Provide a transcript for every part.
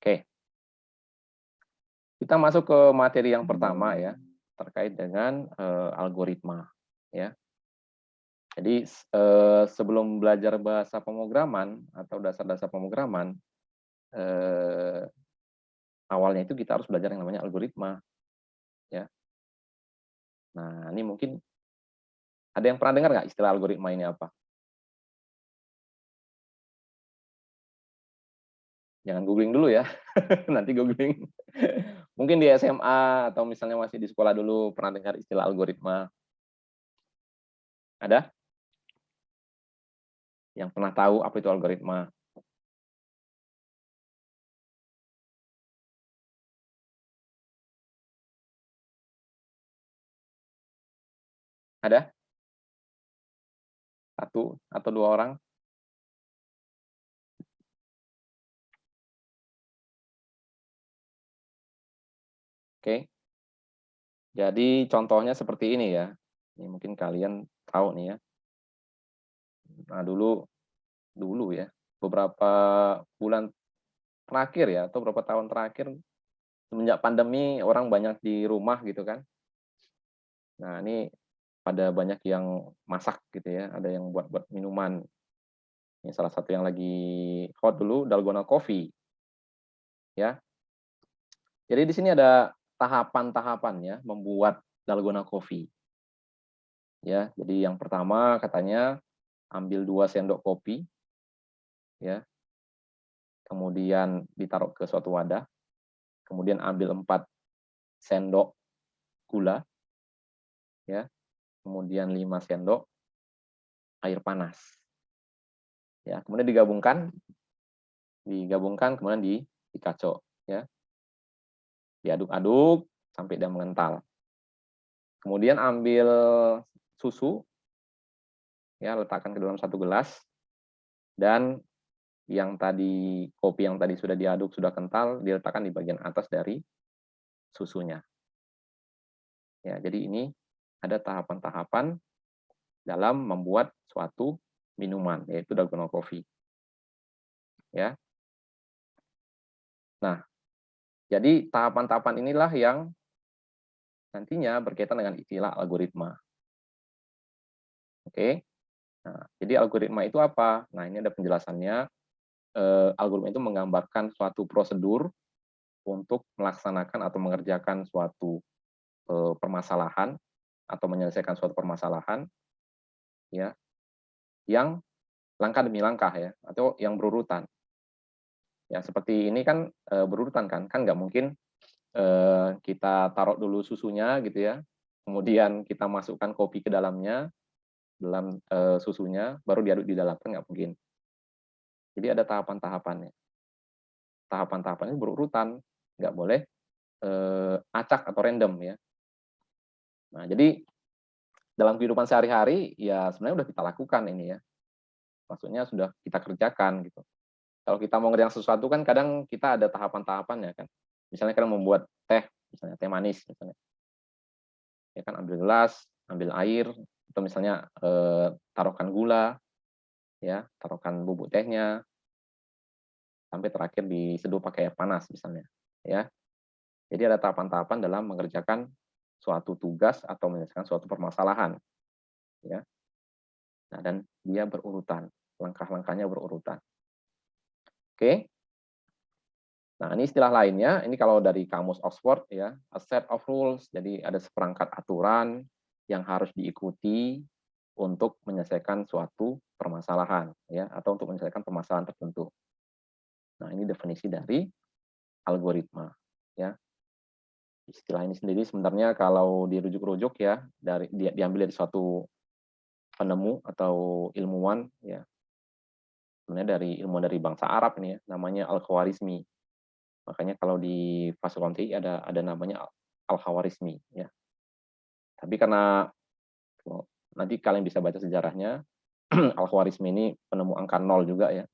Oke, kita masuk ke materi yang pertama ya, terkait dengan algoritma ya. Jadi sebelum belajar bahasa pemrograman atau dasar-dasar pemrograman, eh, awalnya itu kita harus belajar yang namanya algoritma ya. Nah, ini mungkin ada yang pernah dengar nggak istilah algoritma ini apa? Jangan googling dulu ya, nanti googling. Mungkin di SMA atau misalnya masih di sekolah dulu pernah dengar istilah algoritma. Ada yang pernah tahu apa itu algoritma? Ada? Satu atau dua orang? Oke. Jadi contohnya seperti ini ya. Ini mungkin kalian tahu nih ya. Nah, dulu ya, beberapa bulan terakhir ya atau beberapa tahun terakhir semenjak pandemi orang banyak di rumah gitu kan. Nah, ini pada banyak yang masak gitu ya, ada yang buat minuman. Ini salah satu yang lagi hot dulu dalgona coffee ya. Jadi di sini ada tahapan-tahapan ya membuat dalgona coffee. Ya, jadi yang pertama katanya ambil 2 sendok kopi ya, kemudian ditaruh ke suatu wadah, kemudian ambil 4 sendok gula ya, kemudian 5 sendok air panas. Ya, kemudian digabungkan kemudian dikacau ya. Diaduk-aduk sampai dia mengental. Kemudian ambil susu ya, letakkan ke dalam satu gelas dan kopi yang tadi sudah diaduk sudah kental diletakkan di bagian atas dari susunya. Ya, jadi ini ada tahapan-tahapan dalam membuat suatu minuman, yaitu dalgona coffee. Ya. Nah, jadi tahapan-tahapan inilah yang nantinya berkaitan dengan istilah algoritma. Oke. Nah, jadi algoritma itu apa? Nah, ini ada penjelasannya. Algoritma itu menggambarkan suatu prosedur untuk melaksanakan atau mengerjakan suatu permasalahan atau menyelesaikan suatu permasalahan ya yang langkah demi langkah ya atau yang berurutan. Ya, seperti ini kan berurutan kan nggak mungkin kita taruh dulu susunya gitu ya, kemudian kita masukkan kopi ke dalamnya, dalam susunya, baru diaduk di dalam, kan nggak mungkin. Jadi ada tahapan-tahapannya. Tahapan-tahapannya berurutan, nggak boleh acak atau random ya. Nah, jadi dalam kehidupan sehari-hari ya sebenarnya udah kita lakukan ini ya. Maksudnya sudah kita kerjakan gitu. Kalau kita mau ngerjain sesuatu kan kadang kita ada tahapan-tahapannya kan. Misalnya kita membuat teh, misalnya teh manis misalnya. Ya kan ambil gelas, ambil air, atau misalnya taruhkan gula, ya, taruhkan bubuk tehnya, sampai terakhir diseduh pakai air panas misalnya, ya. Jadi ada tahapan-tahapan dalam mengerjakan suatu tugas atau menyelesaikan suatu permasalahan, ya. Nah, dan dia berurutan, langkah-langkahnya berurutan. Oke. Nah, ini istilah lainnya, ini kalau dari kamus Oxford ya, a set of rules, jadi ada seperangkat aturan yang harus diikuti untuk menyelesaikan suatu permasalahan ya atau untuk menyelesaikan permasalahan tertentu. Nah, ini definisi dari algoritma ya. Istilah ini sendiri sebenarnya kalau dirujuk-rujuk ya diambil dari suatu penemu atau ilmuwan ya. Sebenarnya dari ilmuwan dari bangsa Arab ini ya, namanya Al-Khwarizmi. Makanya kalau di Fasulun TI ada namanya Al-Khawarizmi ya. Tapi karena nanti kalian bisa baca sejarahnya, Al-Khawarizmi ini penemu angka 0 juga ya.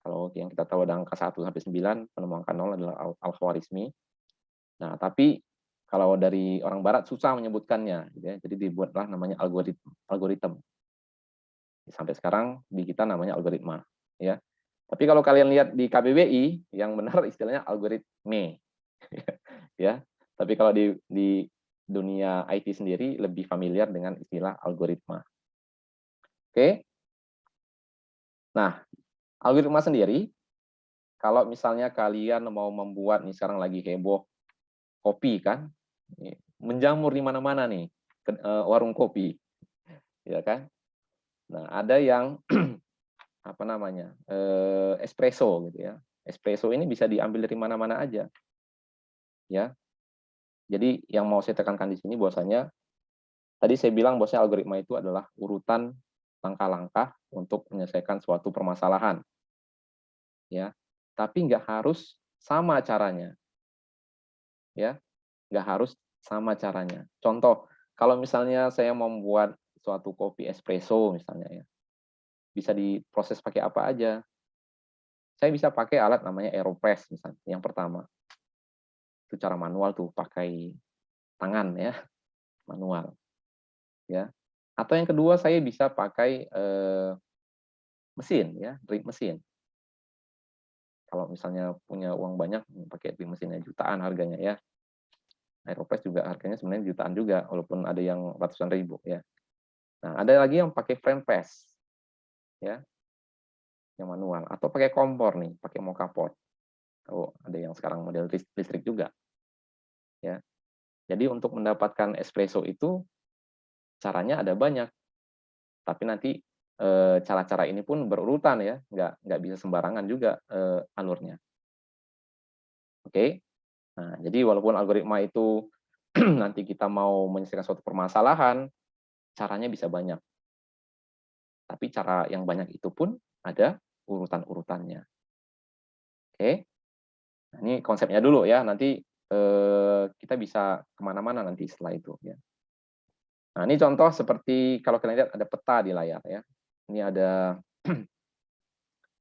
Kalau yang kita tahu ada angka 1 sampai 9, penemu angka 0 adalah Al-Khawarizmi. Nah, tapi kalau dari orang barat susah menyebutkannya gitu ya. Jadi dibuatlah namanya algoritma. Sampai sekarang di kita namanya algoritma ya. Tapi kalau kalian lihat di KBBI, yang benar istilahnya algoritme. Ya. Tapi kalau di dunia IT sendiri lebih familiar dengan istilah algoritma. Oke. Nah, algoritma sendiri, kalau misalnya kalian mau membuat, nih sekarang lagi heboh, kopi kan, menjamur di mana-mana nih, warung kopi, ya kan. Nah, ada yang apa namanya, espresso gitu ya. Espresso ini bisa diambil dari mana-mana aja, ya. Jadi yang mau saya tekankan di sini bahwasanya tadi saya bilang bahwasanya algoritma itu adalah urutan langkah-langkah untuk menyelesaikan suatu permasalahan, ya. Tapi nggak harus sama caranya, ya. Nggak harus sama caranya. Contoh, kalau misalnya saya mau membuat suatu kopi espresso misalnya ya, bisa diproses pakai apa aja. Saya bisa pakai alat namanya AeroPress misalnya, yang pertama. Itu cara manual tuh, pakai tangan ya, manual. Ya. Atau yang kedua saya bisa pakai mesin ya, drip mesin. Kalau misalnya punya uang banyak, pakai drip mesinnya jutaan harganya ya. AeroPress juga harganya sebenarnya jutaan juga, walaupun ada yang ratusan ribu ya. Nah, ada lagi yang pakai frame press ya, yang manual, atau pakai kompor nih, pakai moka pot. Oh, ada yang sekarang model listrik juga ya. Jadi untuk mendapatkan espresso itu caranya ada banyak, tapi nanti cara-cara ini pun berurutan ya, nggak bisa sembarangan juga alurnya. Oke. Nah, jadi walaupun algoritma itu nanti kita mau menyelesaikan suatu permasalahan, caranya bisa banyak. Tapi cara yang banyak itu pun ada urutan-urutannya. Oke. Nah, ini konsepnya dulu ya, nanti kita bisa kemana-mana nanti setelah itu ya. Nah, ini contoh seperti kalau kalian lihat ada peta di layar ya. Ini ada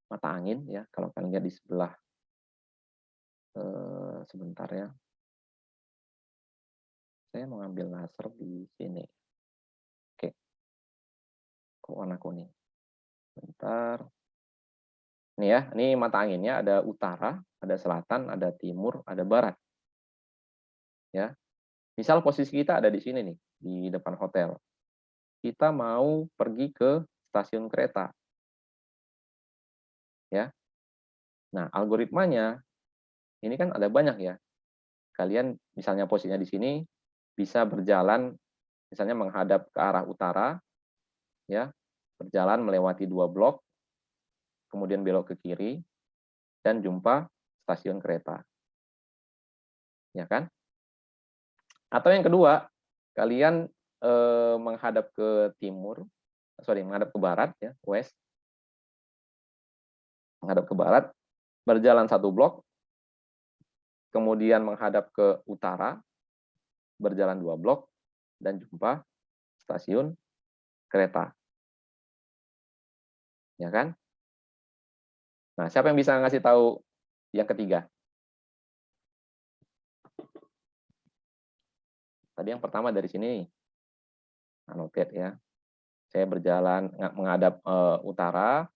mata angin ya, kalau kalian lihat di sebelah sebentar ya. Saya mengambil laser di sini. Oke. Kok warna kuning. Bentar. Ini ya, ini mata anginnya ada utara, ada selatan, ada timur, ada barat. Ya. Misal posisi kita ada di sini nih, di depan hotel. Kita mau pergi ke stasiun kereta. Ya. Nah, algoritmanya ini kan ada banyak ya. Kalian misalnya posisinya di sini bisa berjalan misalnya menghadap ke arah utara ya, berjalan melewati 2 blok, kemudian belok ke kiri dan jumpa stasiun kereta. Ya kan? Atau yang kedua, kalian menghadap ke timur, menghadap ke barat ya, west, menghadap ke barat, berjalan 1 blok, kemudian menghadap ke utara, berjalan 2 blok, dan jumpa stasiun kereta. Ya kan? Nah, siapa yang bisa ngasih tahu yang ketiga? Tadi yang pertama dari sini, annotate ya. Saya berjalan menghadap utara,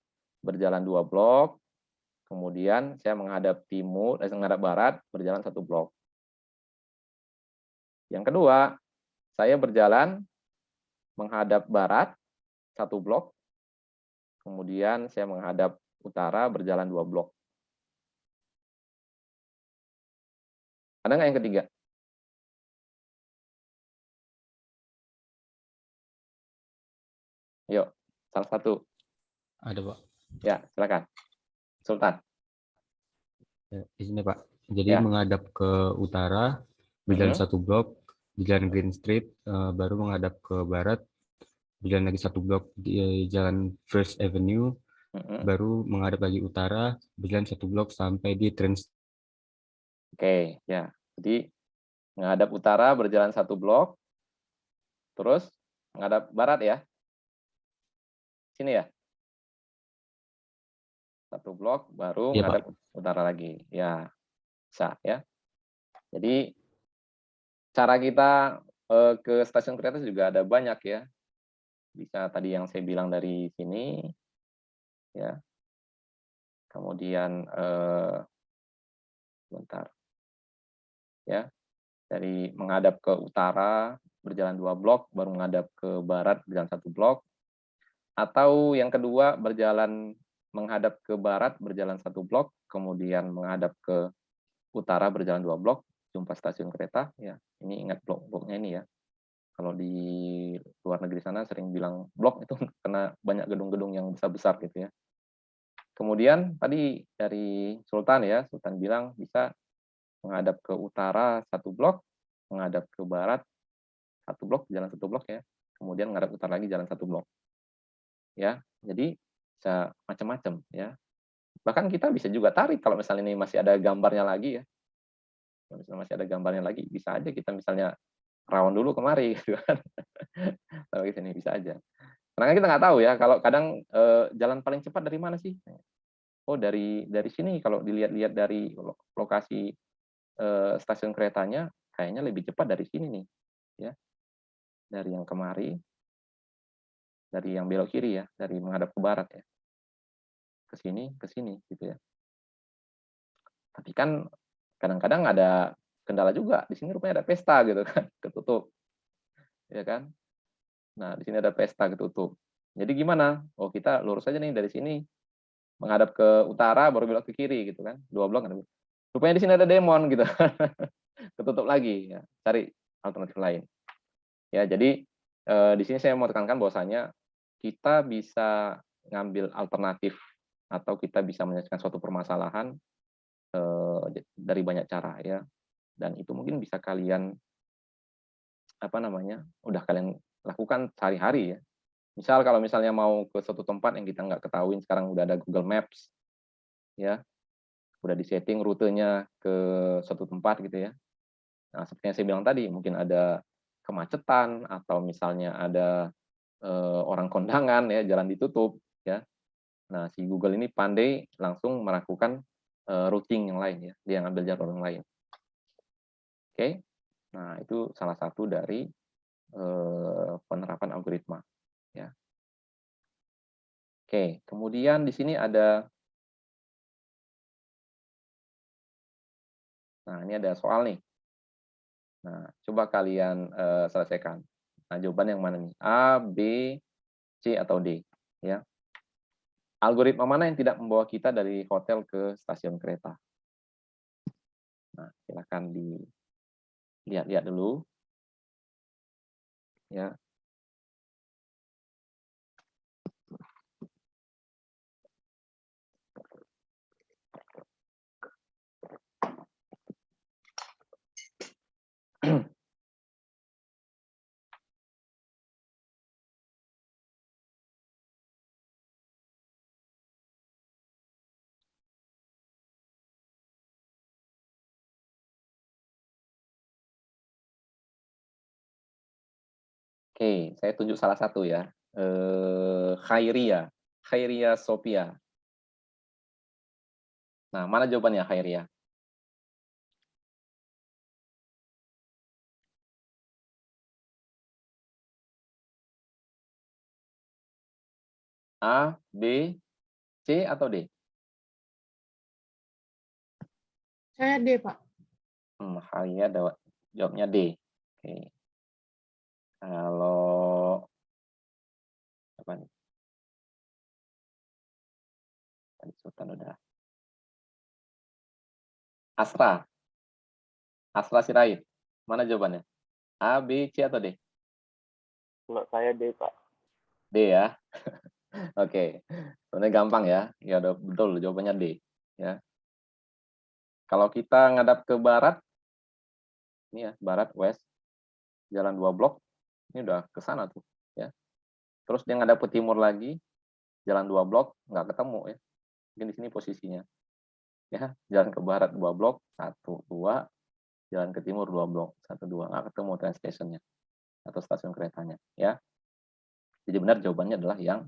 berjalan 2 blok, kemudian saya menghadap timur, menghadap barat, berjalan 1 blok. Yang kedua, saya berjalan menghadap barat, 1 blok, kemudian saya menghadap utara, berjalan 2 blok. Ada nggak yang ketiga? Yuk, salah satu. Ada, Pak. Ya, silakan. Sultan. Ya, di sini, Pak. Jadi Ya. menghadap ke utara, berjalan 1 blok, jalan Green Street, baru menghadap ke barat, berjalan lagi 1 blok di jalan First Avenue, baru menghadap lagi utara, berjalan 1 blok sampai di Trans. Oke, ya. Jadi menghadap utara, berjalan 1 blok, terus menghadap barat ya. Sini ya. 1 blok, baru Iya, Pak. menghadap utara lagi. Ya, bisa ya. Jadi cara kita ke stasiun kereta juga ada banyak ya. Bisa tadi yang saya bilang dari sini, ya. kemudian bentar ya, dari menghadap ke utara berjalan 2 blok, baru menghadap ke barat berjalan 1 blok, atau yang kedua berjalan menghadap ke barat berjalan 1 blok, kemudian menghadap ke utara berjalan 2 blok, jumpa stasiun kereta, ya. Ini ingat blok-bloknya ini ya. Kalau di luar negeri sana sering bilang blok itu karena banyak gedung-gedung yang besar-besar gitu ya. Kemudian tadi dari Sultan ya, Sultan bilang bisa menghadap ke utara 1 blok, menghadap ke barat 1 blok, jalan 1 blok ya. Kemudian menghadap utara lagi jalan 1 blok. Ya, jadi bisa macam-macam ya. Bahkan kita bisa juga tarik kalau misalnya ini masih ada gambarnya lagi ya. Kalau misalnya masih ada gambarnya lagi, bisa aja kita misalnya rawon dulu kemari gitu kan. Sampai ke sini bisa aja. Karena kan kita nggak tahu ya, kalau kadang jalan paling cepat dari mana sih? Oh dari sini kalau dilihat-lihat dari lokasi stasiun keretanya kayaknya lebih cepat dari sini nih, ya. Dari yang kemari, dari yang belok kiri ya, dari menghadap ke barat ya. Ke sini gitu ya. Tapi kan kadang-kadang ada kendala juga, di sini rupanya ada pesta gitu kan, ketutup, ya kan. Nah, di sini ada pesta ketutup. Jadi gimana? Oh, kita lurus aja nih dari sini, menghadap ke utara baru belok ke kiri gitu kan, 2 blok kan. Rupanya di sini ada demon gitu, ketutup lagi ya, cari alternatif lain. Ya, jadi di sini saya mau tekankan bahwasanya kita bisa ngambil alternatif atau kita bisa menyelesaikan suatu permasalahan dari banyak cara ya. Dan itu mungkin bisa kalian apa namanya, udah kalian lakukan sehari-hari ya. Misal kalau misalnya mau ke suatu tempat yang kita nggak ketahuin, sekarang udah ada Google Maps ya, udah di-setting rutenya ke suatu tempat gitu ya. Nah, seperti yang saya bilang tadi, mungkin ada kemacetan atau misalnya ada orang kondangan ya, jalan ditutup ya. Nah, si Google ini pandai langsung melakukan routing yang lain ya, dia ngambil jalur yang lain. Oke. Nah, itu salah satu dari penerapan algoritma ya. Oke, kemudian di sini ada nah ini ada soal nih. Nah, coba kalian selesaikan. Nah, jawaban yang mana nih? A, B, C atau D ya. Algoritma mana yang tidak membawa kita dari hotel ke stasiun kereta? Nah, silakan dilihat-lihat dulu ya. Oke, saya tunjuk salah satu ya. Khairia, Khairia Sophia. Nah, mana jawabannya Khairia? A, B, C atau D? Saya D, Pak. Khairia jawabnya D. Oke. Kalau apa nih? Tadi Sultan udah. Astra, Astra Sirait. Mana jawabannya? A, B, C atau D? Kalau saya D, Pak. D ya. Oke. Sebenarnya gampang ya. Ya udah betul jawabannya D ya. Kalau kita ngadap ke barat, ini ya, barat west, jalan 2 blok, ini udah ke sana tuh ya. Terus dia ngadap ke timur lagi, jalan 2 blok, nggak ketemu ya. Mungkin di sini posisinya. Ya, jalan ke barat 2 blok, 1, 2, jalan ke timur 2 blok, 1, 2, nggak ketemu train station-nya atau stasiun keretanya ya. Jadi benar jawabannya adalah yang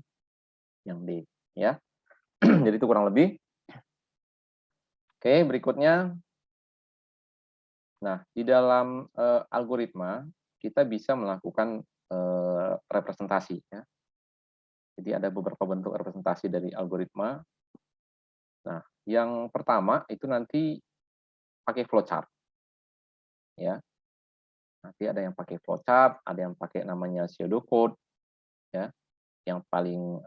D ya. Jadi itu kurang lebih. Oke, berikutnya. Nah, di dalam algoritma kita bisa melakukan representasi ya. Jadi ada beberapa bentuk representasi dari algoritma. Nah, yang pertama itu nanti pakai flowchart, ya. Nanti ada yang pakai flowchart, ada yang pakai namanya pseudocode, ya. Yang paling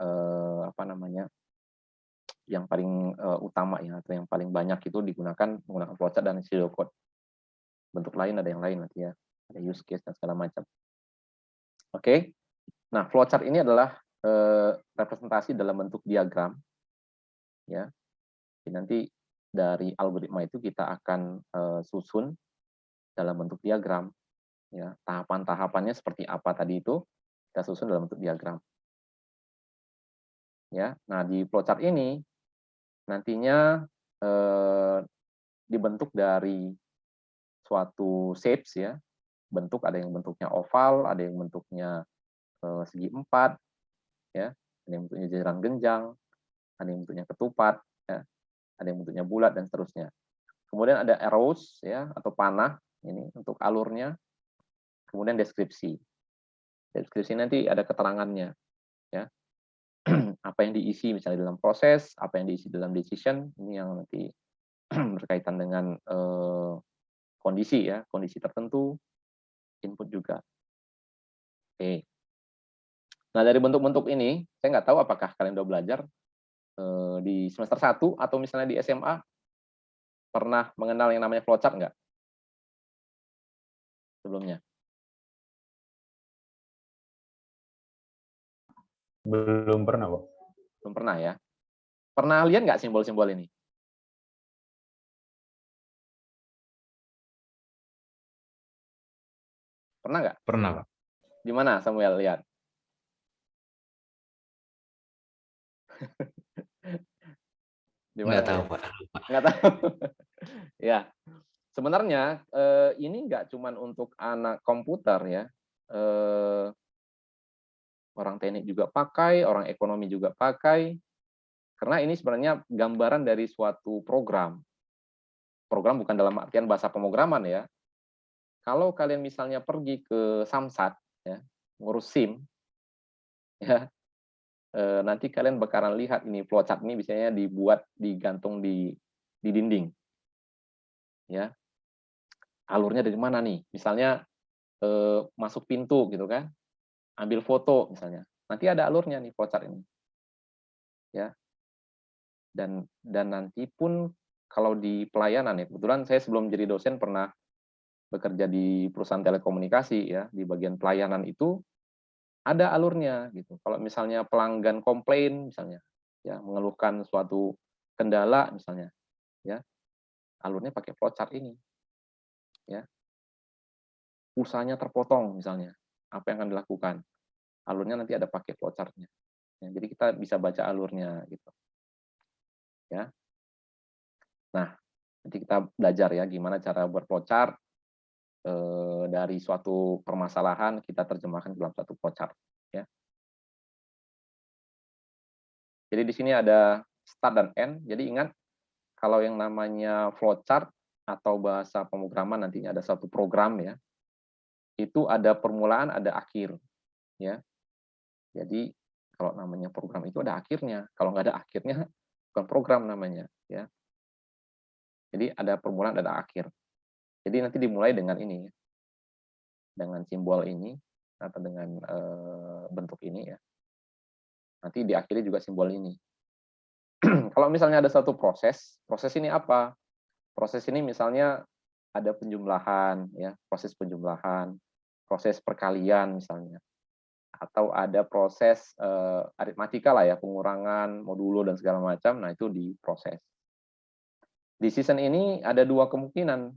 apa namanya? Yang paling utama ya, atau yang paling banyak itu digunakan menggunakan flowchart dan pseudocode. Bentuk lain ada yang lain nanti ya, ada use case dan segala macam. Oke. Nah, flowchart ini adalah representasi dalam bentuk diagram, ya. Jadi nanti dari algoritma itu kita akan susun dalam bentuk diagram, ya. Tahapan-tahapannya seperti apa tadi itu kita susun dalam bentuk diagram, ya. Nah, di flowchart ini nantinya dibentuk dari suatu shapes, ya. Bentuk ada yang bentuknya oval, ada yang bentuknya segi empat, ya. Ada yang bentuknya jajaran genjang, ada yang bentuknya ketupat, ya. Ada yang bentuknya bulat dan seterusnya. Kemudian ada arrows, ya, atau panah ini untuk alurnya. Kemudian deskripsi. Deskripsi nanti ada keterangannya, ya. Apa yang diisi misalnya dalam proses, apa yang diisi dalam decision, ini yang nanti berkaitan dengan kondisi, ya, kondisi tertentu, input juga. Oke. Nah, dari bentuk-bentuk ini, saya nggak tahu apakah kalian udah belajar di semester 1 atau misalnya di SMA, pernah mengenal yang namanya flowchart nggak sebelumnya? Belum pernah, Pak. Belum pernah ya? Pernah lihat nggak simbol-simbol ini? Pernah nggak? Pernah, Pak. Di mana Samuel lihat? Di mana Nggak tahu, ngelihat? Pak. Nggak tahu. Ya, sebenarnya ini nggak cuma untuk anak komputer ya. Orang teknik juga pakai, orang ekonomi juga pakai. Karena ini sebenarnya gambaran dari suatu program. Program bukan dalam artian bahasa pemrograman ya. Kalau kalian misalnya pergi ke Samsat, ya, ngurus SIM, ya, nanti kalian bakalan lihat ini flowchart ini biasanya dibuat digantung di dinding, ya. Alurnya dari mana nih? Misalnya masuk pintu gitu kan, ambil foto misalnya, nanti ada alurnya nih flowchart ini, ya. Dan nanti pun kalau di pelayanan ya, kebetulan saya sebelum jadi dosen pernah bekerja di perusahaan telekomunikasi ya, di bagian pelayanan itu ada alurnya gitu. Kalau misalnya pelanggan komplain misalnya, ya mengeluhkan suatu kendala misalnya, ya alurnya pakai flowchart ini, ya. Pulsanya terpotong misalnya, apa yang akan dilakukan? Alurnya nanti ada pakai flowchart-nya. Ya, jadi kita bisa baca alurnya gitu, ya. Nah, nanti kita belajar ya gimana cara buat flowchart dari suatu permasalahan kita terjemahkan dalam satu flowchart, ya. Jadi di sini ada start dan end. Jadi ingat kalau yang namanya flowchart atau bahasa pemrograman nantinya ada satu program ya. Itu ada permulaan, ada akhir, ya. Jadi kalau namanya program itu ada akhirnya. Kalau nggak ada akhirnya bukan program namanya, ya. Jadi ada permulaan, ada akhir. Jadi nanti dimulai dengan ini, ya. Dengan simbol ini atau dengan bentuk ini ya. Nanti diakhiri juga simbol ini. Kalau misalnya ada satu proses, proses ini apa? Proses ini misalnya ada penjumlahan, ya, proses penjumlahan, proses perkalian misalnya, atau ada proses aritmatika lah ya, pengurangan, modulo dan segala macam. Nah itu diproses. Di season ini ada dua kemungkinan,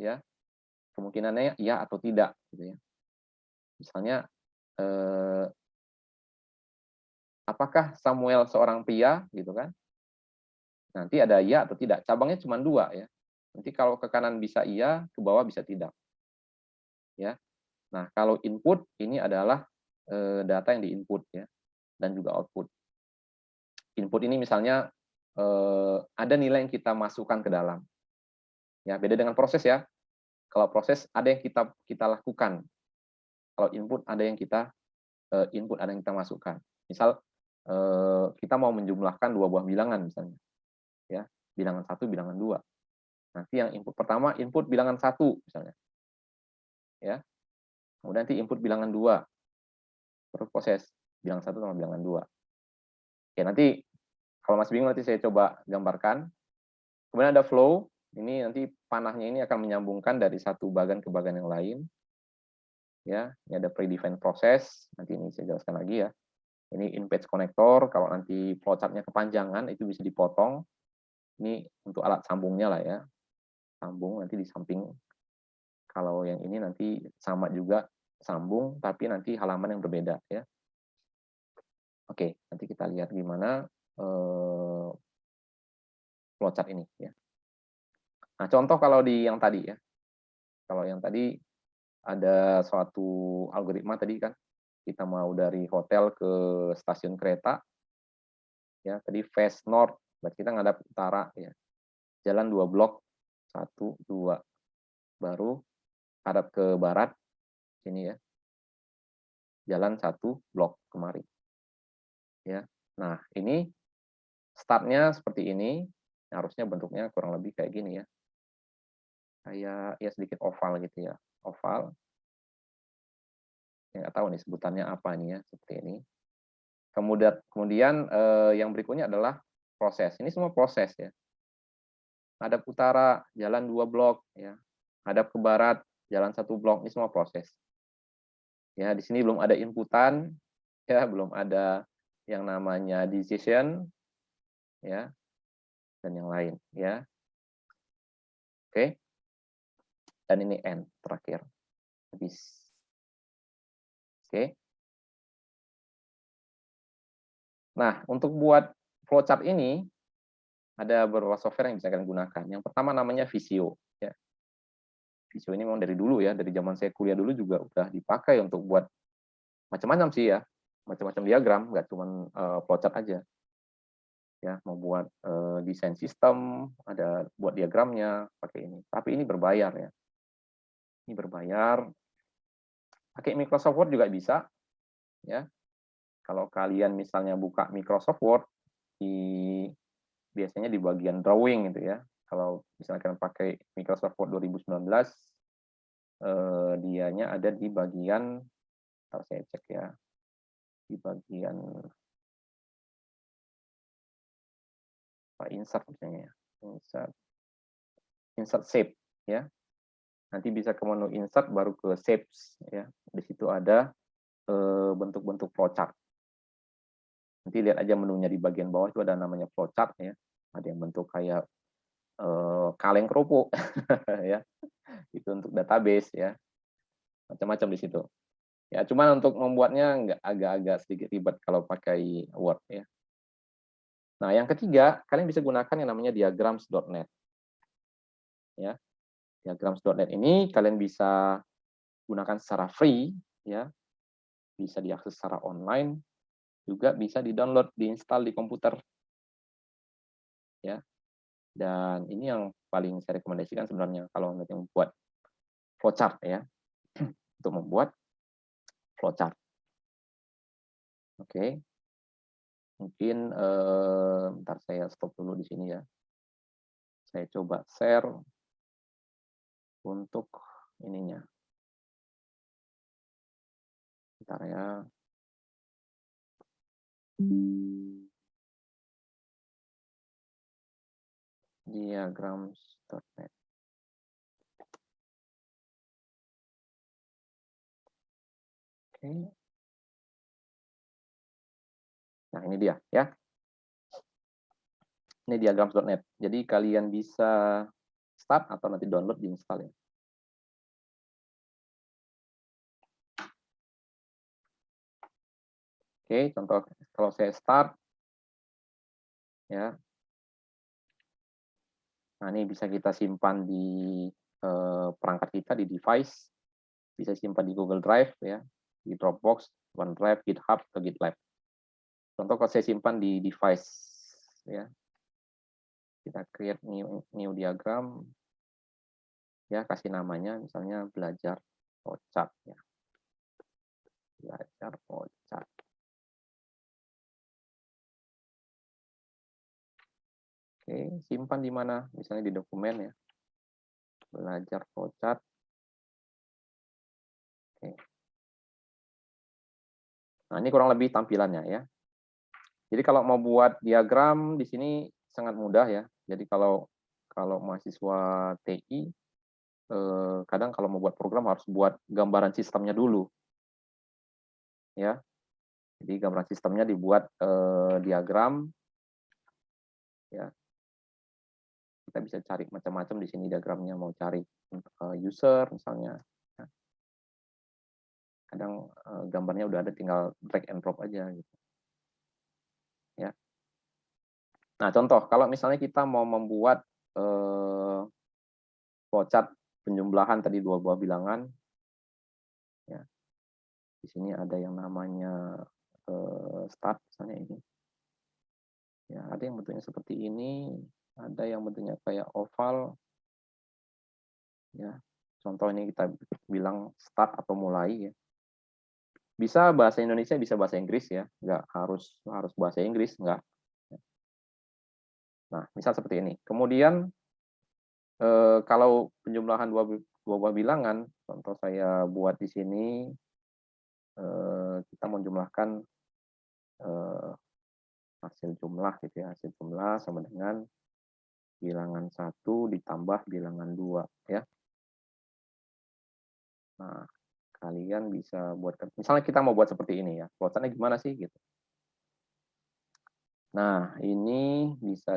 ya, kemungkinannya iya atau tidak, gitu ya. Misalnya apakah Samuel seorang pria, gitu kan? Nanti ada iya atau tidak. Cabangnya cuma dua ya. Nanti kalau ke kanan bisa iya, ke bawah bisa tidak. Ya. Nah, kalau input ini adalah data yang diinput ya, dan juga output. Input ini misalnya ada nilai yang kita masukkan ke dalam. Ya, beda dengan proses ya. Kalau proses ada yang kita lakukan. Kalau input ada yang kita input, ada yang kita masukkan. Misal kita mau menjumlahkan dua buah bilangan misalnya. ya, bilangan 1, bilangan 2. Nanti yang input pertama, input bilangan 1 misalnya. Ya. Kemudian nanti input bilangan 2. Terus proses bilangan 1 sama bilangan 2. Ya, nanti kalau masih bingung nanti saya coba gambarkan. Kemudian ada flow. Ini nanti panahnya ini akan menyambungkan dari satu bagan ke bagan yang lain. Ya, ini ada predefined process. Nanti ini saya jelaskan lagi ya. Ini in-page connector. Kalau nanti flowchart-nya kepanjangan itu bisa dipotong. Ini untuk alat sambungnya lah ya. Sambung nanti di samping. Kalau yang ini nanti sama juga sambung, tapi nanti halaman yang berbeda ya. Oke, nanti kita lihat gimana flowchart ini ya. Nah, contoh kalau di yang tadi ya. Kalau yang tadi ada suatu algoritma tadi kan, kita mau dari hotel ke stasiun kereta, ya tadi face north, berarti kita ngadap utara ya. Jalan 2 blok, 1, 2, baru hadap ke barat, sini ya. Jalan 1 blok kemari. Ya. Nah, ini startnya seperti ini, harusnya bentuknya kurang lebih kayak gini ya. Kayak ya sedikit oval gitu ya, oval. Ya, nggak tahu nih sebutannya apa nih ya, seperti ini. Kemudian yang berikutnya adalah proses. Ini semua proses ya. Hadap utara, jalan 2 blok ya. Hadap ke barat, jalan 1 blok. Ini semua proses. Ya, di sini belum ada inputan, ya, belum ada yang namanya decision ya. Dan yang lain ya. Oke. Dan ini end terakhir. Habis. Oke. Nah, untuk buat flowchart ini ada beberapa software yang bisa kalian gunakan. Yang pertama namanya Visio ya. Visio ini memang dari dulu ya, dari zaman saya kuliah dulu juga udah dipakai untuk buat macam-macam sih ya. Macam-macam diagram, nggak cuma flowchart aja. Ya, mau buat desain sistem, ada buat diagramnya pakai ini. Tapi ini berbayar ya. Ini berbayar. Pakai Microsoft Word juga bisa. Ya. Kalau kalian misalnya buka Microsoft Word biasanya di bagian drawing gitu ya. Kalau misalnya kalian pakai Microsoft Word 2019 dianya ada di bagian, harus saya cek ya, di bagian insert misalnya ya. Insert shape ya. Nanti bisa ke menu insert baru ke shapes ya. Di situ ada bentuk-bentuk flowchart. Nanti lihat aja menunya di bagian bawah itu ada namanya flowchart ya. Ada yang bentuk kayak kaleng kerupuk ya. Itu untuk database ya. Macam-macam di situ. Ya, cuman untuk membuatnya agak-agak sedikit ribet kalau pakai Word ya. Nah, yang ketiga, kalian bisa gunakan yang namanya diagrams.net. Ya. Diagrams.net ini kalian bisa gunakan secara free ya. Bisa diakses secara online, juga bisa di-download, diinstal di komputer. Ya. Dan ini yang paling saya rekomendasikan sebenarnya kalau nanti membuat flowchart ya. Untuk membuat flowchart. Oke. Mungkin bentar saya stop dulu di sini ya. Saya coba share untuk ininya. Bentar ya. Diagrams.net. Oke. Nah, ini dia ya. Ini diagrams.net. Jadi kalian bisa start atau nanti download, diinstal ya. Oke, contoh kalau saya start ya. Nah, ini bisa kita simpan di perangkat kita, di device. Bisa simpan di Google Drive ya, di Dropbox, OneDrive, GitHub, atau GitLab. Contoh kalau saya simpan di device ya. Kita create new diagram ya, kasih namanya misalnya belajar flowchart ya. Belajar flowchart. Oke. Oke, simpan di mana? Misalnya di dokumen ya. Belajar flowchart. Oke. Nah, ini kurang lebih tampilannya ya. Jadi kalau mau buat diagram di sini sangat mudah ya. Jadi kalau mahasiswa TI kadang kalau mau buat program harus buat gambaran sistemnya dulu. Ya. Jadi gambaran sistemnya dibuat diagram ya. Kita bisa cari macam-macam di sini diagramnya, mau cari user misalnya. Kadang gambarnya udah ada, tinggal drag and drop aja gitu. Ya. Nah, contoh kalau misalnya kita mau membuat flowchart penjumlahan tadi 2 buah bilangan ya. Di sini ada yang namanya start misalnya ini. Ya, ada yang bentuknya seperti ini, ada yang bentuknya kayak oval. Ya. Contoh ini kita bilang start atau mulai ya. Bisa bahasa Indonesia, bisa bahasa Inggris ya, nggak harus bahasa Inggris, nggak. Nah, misal seperti ini. Kemudian kalau penjumlahan dua buah bilangan, contoh saya buat di sini, kita menjumlahkan hasil jumlah gitu ya, hasil jumlah sama dengan bilangan 1 ditambah bilangan 2 ya. Nah, kalian bisa buat, misalnya kita mau buat seperti ini ya, flowchartnya gimana sih gitu. Nah, ini bisa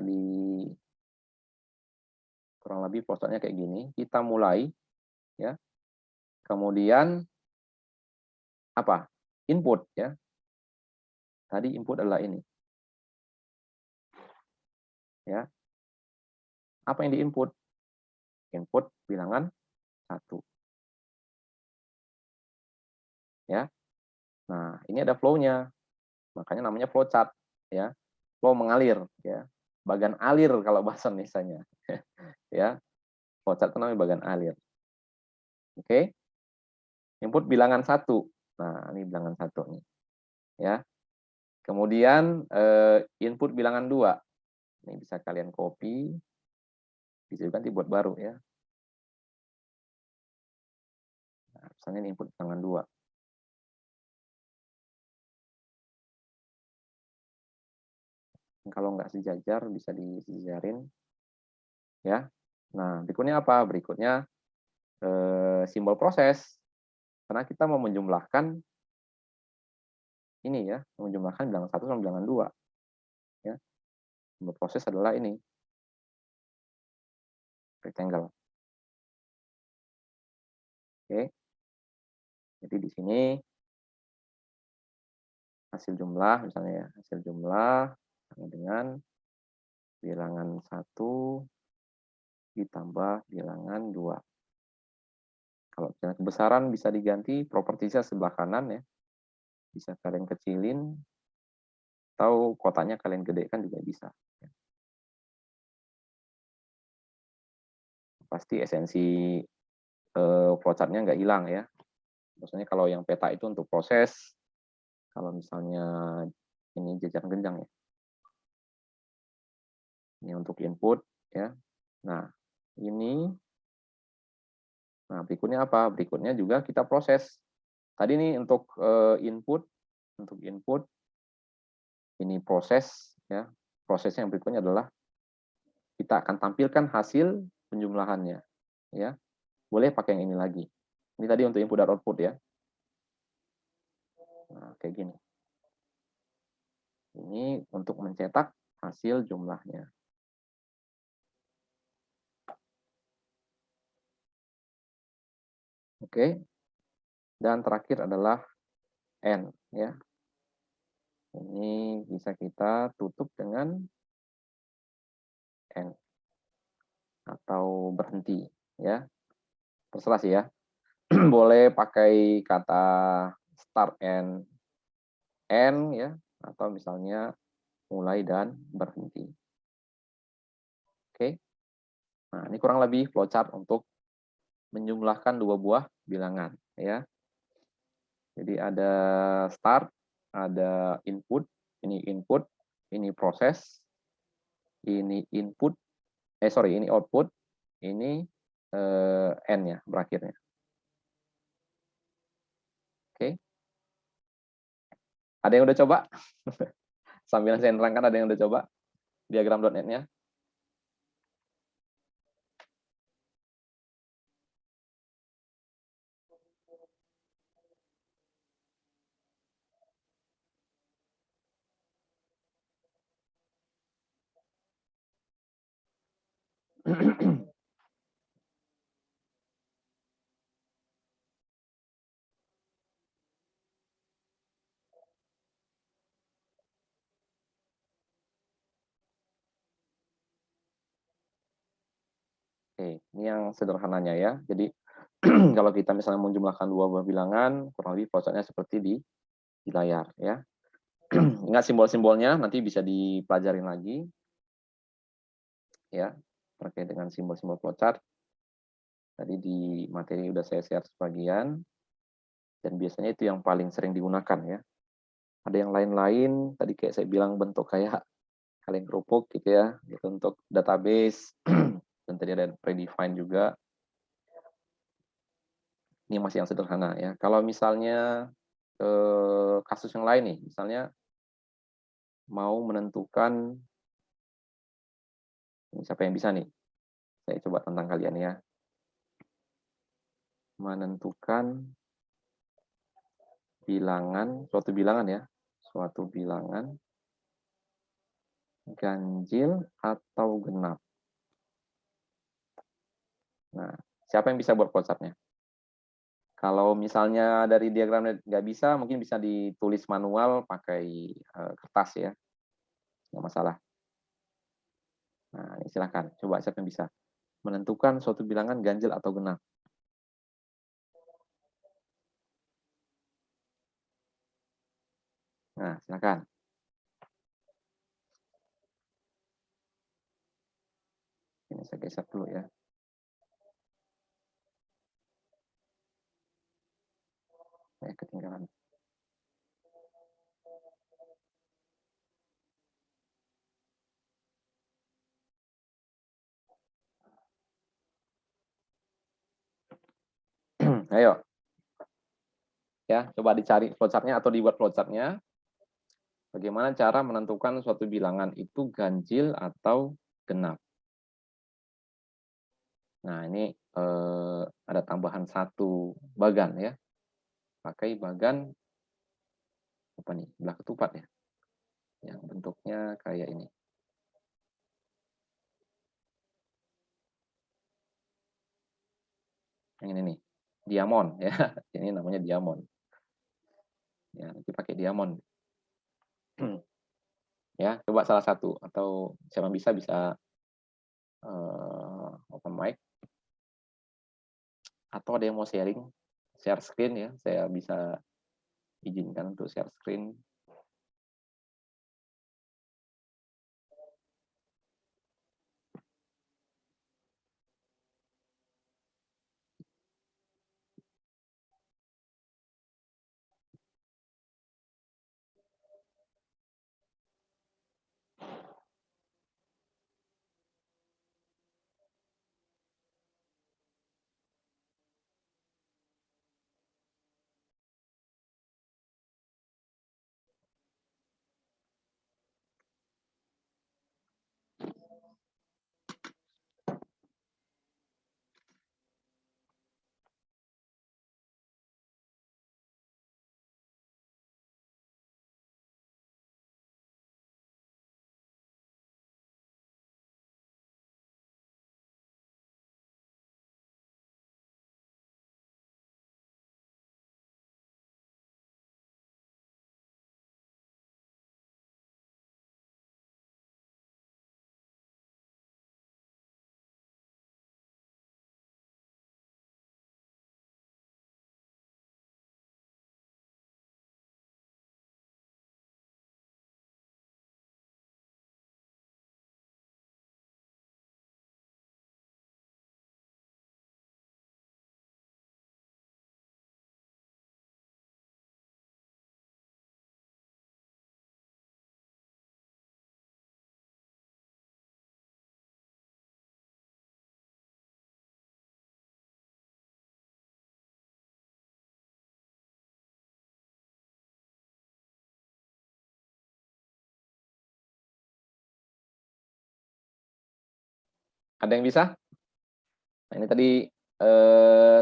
kurang lebih flowchartnya kayak gini. Kita mulai ya. Kemudian apa? Input ya. Tadi input adalah ini. Ya. Apa yang diinput? Input bilangan 1. Ya. Nah, ini ada flow-nya. Makanya namanya flowchart ya. Flow mengalir ya. Bagan alir kalau bahasa Indonesianya. Ya. Flowchart itu namanya bagan alir. Oke. Input bilangan 1. Nah, ini bilangan 1 nih. Ya. Kemudian input bilangan 2. Ini bisa kalian copy. Bisa juga dibuat baru ya. Nah, misalnya ini input bilangan 2. Kalau nggak sejajar bisa disejarin ya. Nah, berikutnya apa? Berikutnya simbol proses. Karena kita mau menjumlahkan ini ya, menjumlahkan bilangan 1 sama bilangan 2. Ya. Simbol proses adalah ini. Rectangle. Oke. Jadi di sini hasil jumlah misalnya ya, hasil jumlah sama dengan bilangan 1 ditambah bilangan 2. Kalau kebesaran bisa diganti, propertinya sebelah kanan ya. Bisa kalian kecilin, atau kotaknya kalian gedekan juga bisa. Pasti esensi flowchart-nya nggak hilang ya. Maksudnya kalau yang peta itu untuk proses, kalau misalnya ini jajar genjang ya. Ini untuk input ya. Nah, ini. Nah, berikutnya apa? Berikutnya juga kita proses. Tadi ini untuk input, ini proses ya. Proses yang berikutnya adalah kita akan tampilkan hasil penjumlahannya ya. Boleh pakai yang ini lagi. Ini tadi untuk input dan output ya. Nah, kayak gini. Ini untuk mencetak hasil jumlahnya. Oke. Dan terakhir adalah N ya. Ini bisa kita tutup dengan N atau berhenti ya. Terserah sih ya. Boleh pakai kata start and end ya, atau misalnya mulai dan berhenti. Oke. Nah, ini kurang lebih flowchart untuk menjumlahkan 2 buah bilangan ya. Jadi ada start, ada input, ini proses, ini input, ini output, ini N-nya berakhirnya. Oke. Ada yang udah coba? Sambil saya nerangkan, ada yang udah coba diagram.net-nya? Oke, ini yang sederhananya ya. Jadi kalau kita misalnya menjumlahkan dua buah bilangan, kurang lebih prosesnya seperti di layar ya. Ingat simbol-simbolnya, nanti bisa dipelajarin lagi ya terkait dengan simbol-simbol flowchart. Tadi di materi udah saya share sebagian, dan biasanya itu yang paling sering digunakan ya. Ada yang lain-lain, tadi kayak saya bilang bentuk kayak kaleng kerupuk gitu ya, gitu untuk database, dan tadi ada predefined juga. Ini masih yang sederhana ya. Kalau misalnya kasus yang lain nih, misalnya mau menentukan, ini siapa yang bisa nih? Saya coba tantang kalian ya. Menentukan bilangan, suatu bilangan ya, suatu bilangan ganjil atau genap. Nah, siapa yang bisa buat flowchart-nya? Kalau misalnya dari diagram nggak bisa, mungkin bisa ditulis manual pakai kertas ya, nggak masalah. Nah, silakan, coba siapa yang bisa menentukan suatu bilangan ganjil atau genap. Nah, silakan. Ini saya geser dulu ya. Saya ketinggalan. Ayo. Ya, coba dicari flowchart-nya atau dibuat flowchart-nya. Bagaimana cara menentukan suatu bilangan itu ganjil atau genap. Nah, ini ada tambahan satu bagan ya. Pakai bagan apa nih? Belah ketupat ya. Yang bentuknya kayak ini. Yang ini nih, diamond ya. Ini namanya diamond. Ya, nanti pakai diamond. Ya, coba salah satu atau siapa bisa open mic, atau ada yang mau share screen ya, saya bisa izinkan untuk share screen. Ada yang bisa? Nah, ini tadi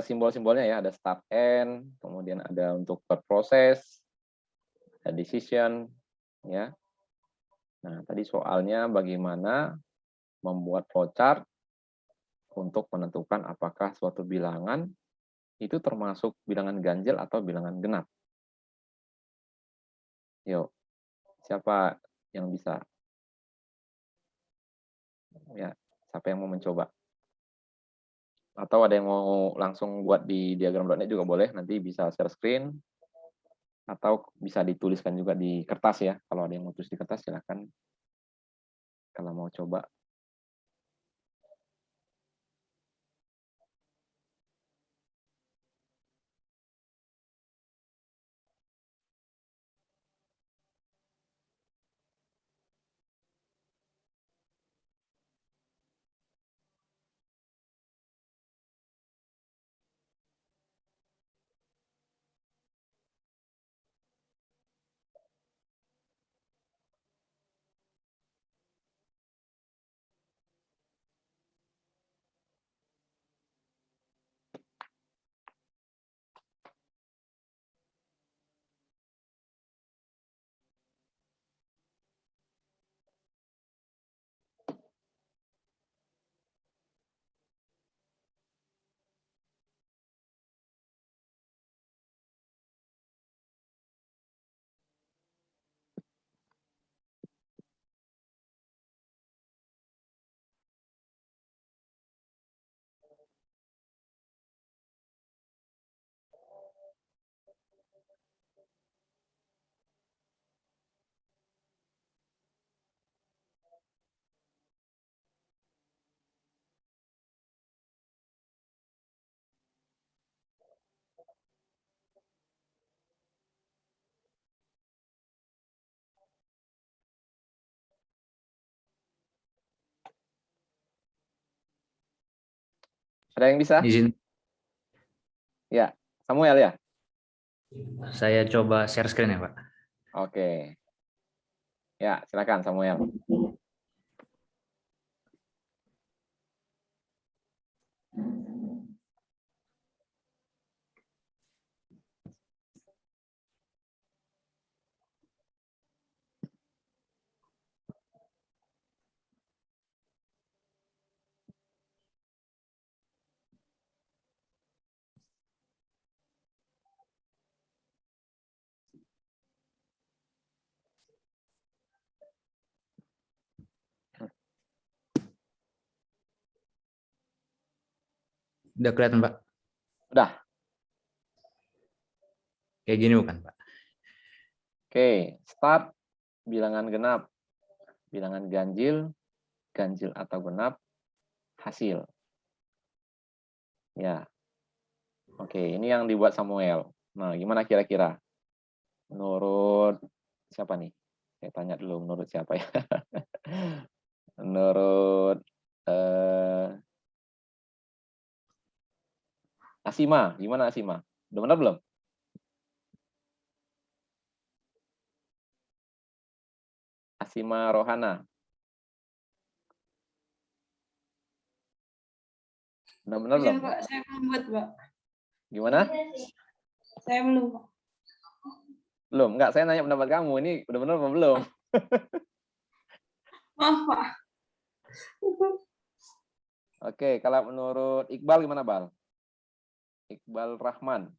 simbol-simbolnya ya, ada start end, kemudian ada untuk per proses, ada decision, ya. Nah, tadi soalnya bagaimana membuat flowchart untuk menentukan apakah suatu bilangan itu termasuk bilangan ganjil atau bilangan genap. Yuk, siapa yang bisa? Ya, siapa yang mau mencoba? Atau ada yang mau langsung buat di diagram.net juga boleh, nanti bisa share screen, atau bisa dituliskan juga di kertas ya. Kalau ada yang mau tulis di kertas, silakan. Kalau mau coba. Ada yang bisa? Izin, Ya, Samuel ya? saya coba share screen ya, Pak. Oke. Ya, silakan Samuel. Udah kelihatan, Pak? Udah. Kayak gini bukan, Pak? Oke, start bilangan genap, bilangan ganjil, ganjil atau genap, hasil. Ya. Oke, ini yang dibuat Samuel. Nah, gimana kira-kira? Menurut siapa nih? Saya tanya dulu menurut siapa ya? Menurut Asima, gimana Asima? Udah benar belum? Asima Rohana. Udah benar Iya, belum? Pak, saya belum buat, Pak. Gimana? Saya belum, Pak. Belum, enggak, saya nanya pendapat kamu. Ini udah benar apa belum? Maaf, Pak. Oke, kalau menurut Iqbal gimana, Bal? Iqbal Rahman.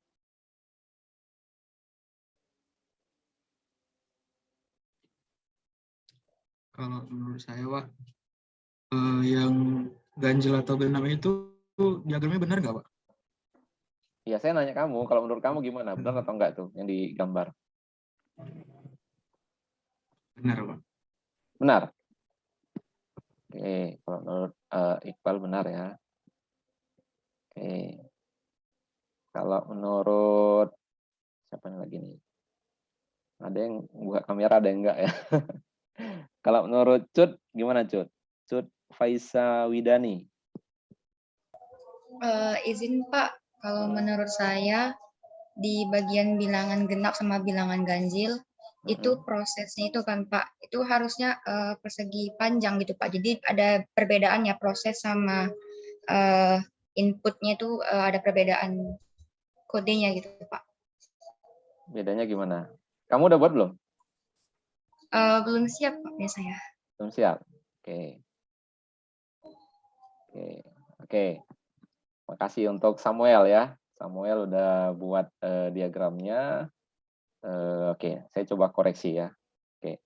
Kalau menurut saya, Pak, yang ganjil atau genap itu diagramnya benar nggak, Pak? Iya, saya nanya kamu. Kalau menurut kamu gimana? Benar atau enggak tuh yang digambar? Benar, Pak. Benar. Oke, kalau menurut Iqbal benar ya. Oke. Kalau menurut siapa lagi nih? Ada yang buka kamera, ada yang enggak ya? Kalau menurut Cut, gimana Cut? Cut Faisa Widani. Izin Pak, kalau menurut saya di bagian bilangan genap sama bilangan ganjil itu prosesnya itu kan Pak, itu harusnya persegi panjang gitu Pak. Jadi ada perbedaannya proses sama inputnya itu ada perbedaan kodenya gitu Pak. Bedanya gimana? Kamu udah buat belum? Belum siap Pak ya saya. Belum siap. Oke. Oke. Makasih untuk Samuel ya. Samuel udah buat diagramnya. Oke, saya coba koreksi ya. Oke.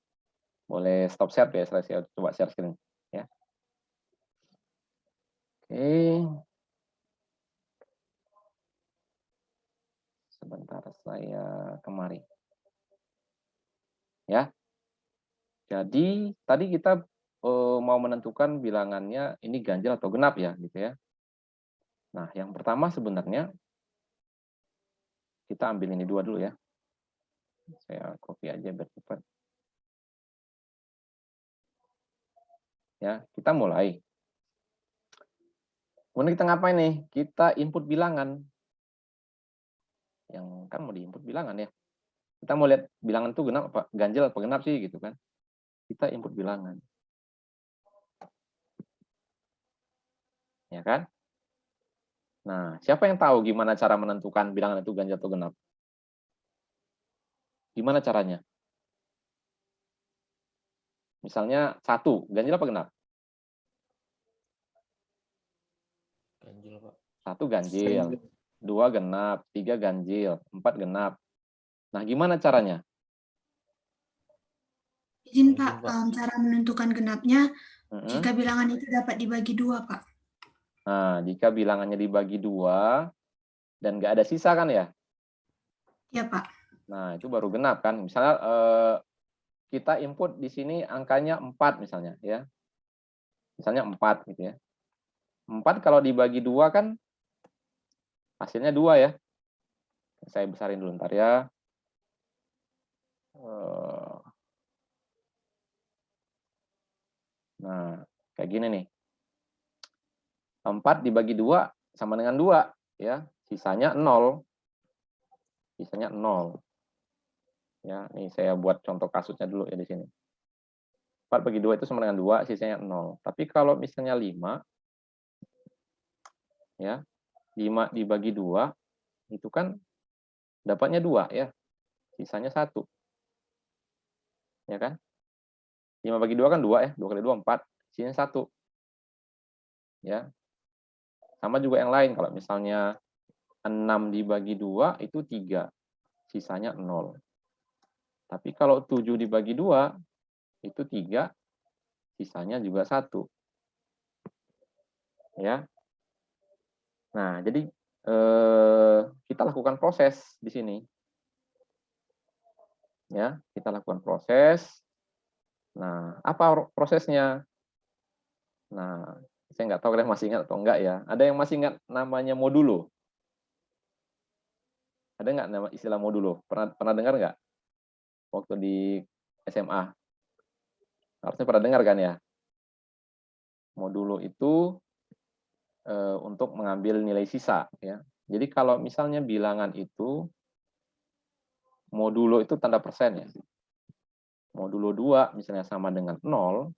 Boleh stop share ya, saya coba share screen ya. Oke. Sebentar saya kemari. Ya. Jadi tadi kita mau menentukan bilangannya ini ganjil atau genap ya, gitu ya. Nah, yang pertama sebenarnya kita ambil ini dua dulu ya. Saya copy aja biar cepat. Ya, kita mulai. Kemudian kita ngapain nih? Kita input bilangan. Yang kan mau diinput bilangan ya. Kita mau lihat bilangan itu genap apa ganjil apa genap sih gitu kan. Kita input bilangan. Ya kan? Nah, siapa yang tahu gimana cara menentukan bilangan itu ganjil atau genap? Gimana caranya? Misalnya 1, ganjil apa genap? Ganjil, Pak. 1 ganjil, 2 genap, 3 ganjil, 4 genap. Nah, gimana caranya? Izin Pak, cara menentukan genapnya jika Mm-mm. bilangan itu dapat dibagi 2, Pak. Nah, jika bilangannya dibagi 2 dan nggak ada sisa kan ya? Ya Pak. Nah, itu baru genap kan. Misalnya kita input di sini angkanya 4 misalnya ya. Misalnya 4 gitu ya. 4 kalau dibagi 2 kan hasilnya 2 ya. Saya besarin dulu ntar ya. Nah, kayak gini nih. 4 dibagi 2 sama dengan 2 ya. Sisanya 0. Sisanya 0. Ya, nih saya buat contoh kasusnya dulu ya di sini. 4 bagi 2 itu sama dengan 2, sisanya 0. Tapi kalau misalnya 5 ya. 5 dibagi 2 itu kan dapatnya 2 ya. Sisanya 1. Ya kan? 5 bagi 2 kan 2 ya. 2 kali 2 4, sisanya 1. Ya. Sama juga yang lain kalau misalnya 6 dibagi 2 itu 3. Sisanya 0. Tapi kalau 7 dibagi 2 itu 3, sisanya juga 1. Ya. Nah, jadi kita lakukan proses di sini. Ya, kita lakukan proses. Nah, apa prosesnya? Nah, saya nggak tahu kalian masih ingat atau enggak ya. Ada yang masih ingat namanya modulo? Ada nggak nama istilah modulo? Pernah dengar nggak? Waktu di SMA. Harusnya pernah dengar kan ya? Modulo itu untuk mengambil nilai sisa ya. Jadi kalau misalnya bilangan itu modulo itu tanda persen ya. Modulo 2 misalnya sama dengan 0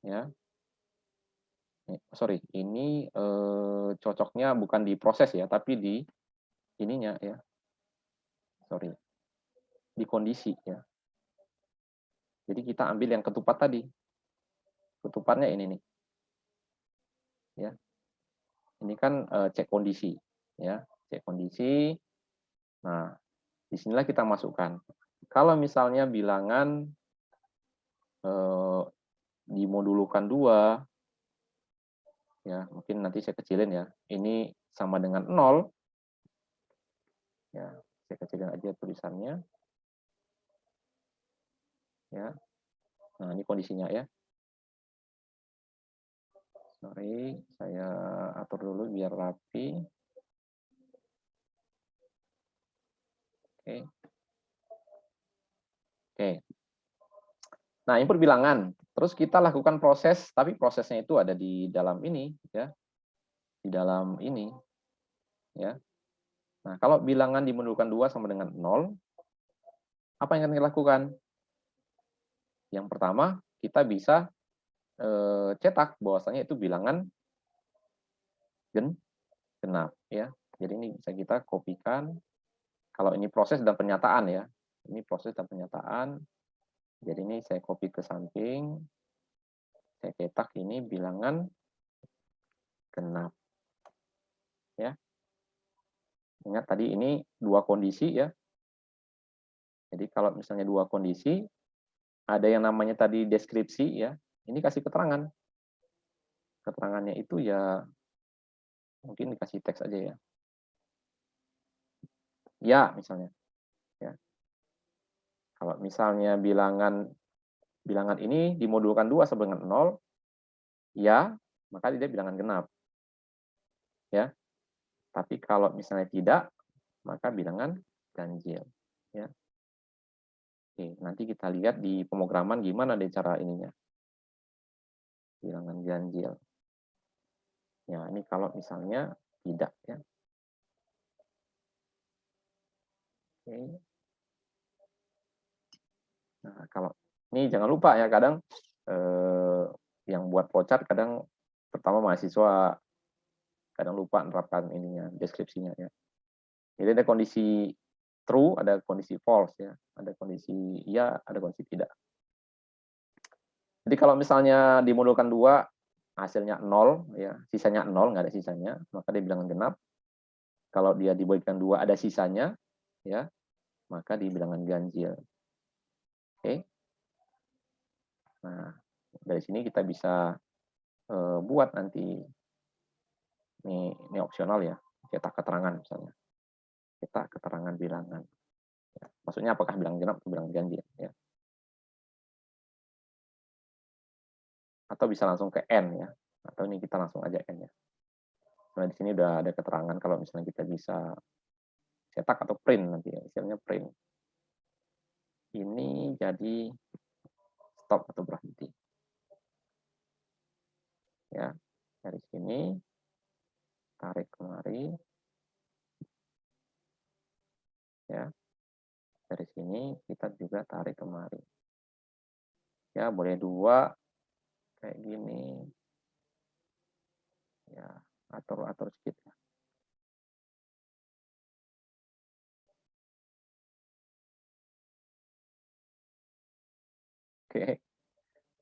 ya. Sorry, ini cocoknya bukan di proses ya, tapi di ininya ya. Sorry. Di kondisi ya. Jadi kita ambil yang ketupat tadi. Ketupatnya ini nih. Ya. Ini kan cek kondisi ya, cek kondisi. Nah, disinilah kita masukkan. Kalau misalnya bilangan dimodulukan 2 ya, mungkin nanti saya kecilin ya. Ini sama dengan 0. Ya, saya kecilin aja tulisannya. Ya. Nah, ini kondisinya ya. Sorry, saya atur dulu biar rapi. Oke. Oke. Nah, input bilangan. Terus kita lakukan proses, tapi prosesnya itu ada di dalam ini ya. Di dalam ini. Ya. Nah, kalau bilangan dimodulkan 2 sama dengan 0, Apa yang akan kita lakukan? Yang pertama, kita bisa cetak bahwasanya itu bilangan genap ya. Jadi ini bisa kita kopikan. Kalau ini proses dan pernyataan ya. Ini proses dan pernyataan. Jadi ini saya copy ke samping. Saya cetak ini bilangan genap. Ya. Ingat tadi ini dua kondisi ya. Jadi kalau misalnya dua kondisi, ada yang namanya tadi deskripsi ya. Ini kasih keterangan. Keterangannya itu ya mungkin dikasih teks aja ya. Ya, misalnya. Ya. Kalau misalnya bilangan ini dimodulkan 2 sama dengan 0, ya, maka dia bilangan genap. Ya. Tapi kalau misalnya tidak, maka bilangan ganjil. Ya. Oke, nanti kita lihat di pemrograman gimana deh cara ininya. Bilangan ganjil. Ya, ini kalau misalnya tidak ya. Oke. Nah, kalau ini jangan lupa ya, kadang yang buat flowchart kadang pertama mahasiswa kadang lupa menerapkan ininya, deskripsinya ya. Jadi ada kondisi true, ada kondisi false ya, ada kondisi iya, ada kondisi tidak. Jadi kalau misalnya dimodulkan 2, hasilnya 0 ya, sisanya 0, nggak ada sisanya, maka dia bilangan genap. Kalau dia dibagikan 2 ada sisanya ya, maka dibilangan ganjil. Oke. Nah, dari sini kita bisa buat nanti ini opsional ya, cetak keterangan misalnya. Cetak keterangan bilangan. Ya, maksudnya apakah bilangan genap atau bilangan ganjil ya. Atau bisa langsung ke N ya. Atau ini kita langsung aja N ya. Nah, di sini udah ada keterangan kalau misalnya kita bisa cetak atau print nanti ya, istilahnya print. Ini jadi stop atau berhenti. Ya, dari sini tarik kemari. Ya. Dari sini kita juga tarik kemari. Ya, boleh 2 kayak gini. Ya, atur sedikit ya. Oke.